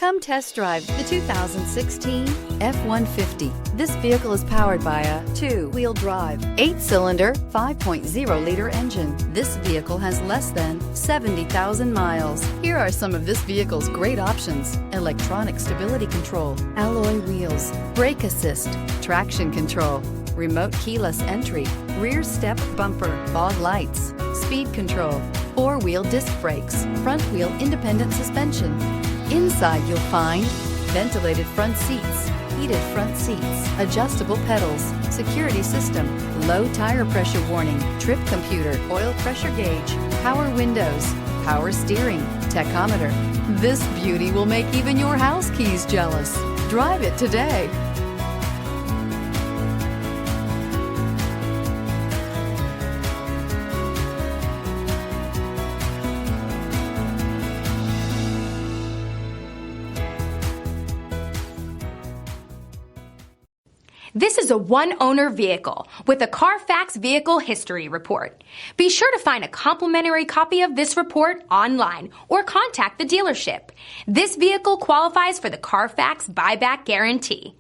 Come test drive the 2016 F-150. This vehicle is powered by a 2-wheel drive, 8-cylinder, 5.0-liter engine. This vehicle has less than 70,000 miles. Here are some of this vehicle's great options: electronic stability control, alloy wheels, brake assist, traction control, remote keyless entry, rear step bumper, fog lights, speed control, 4-wheel disc brakes, front wheel independent suspension. Inside you'll find ventilated front seats, heated front seats, adjustable pedals, security system, low tire pressure warning, trip computer, oil pressure gauge, power windows, power steering, tachometer. This beauty will make even your house keys jealous. Drive it today. This is a one-owner vehicle with a CARFAX Vehicle History Report. Be sure to find a complimentary copy of this report online or contact the dealership. This vehicle qualifies for the CARFAX Buyback Guarantee.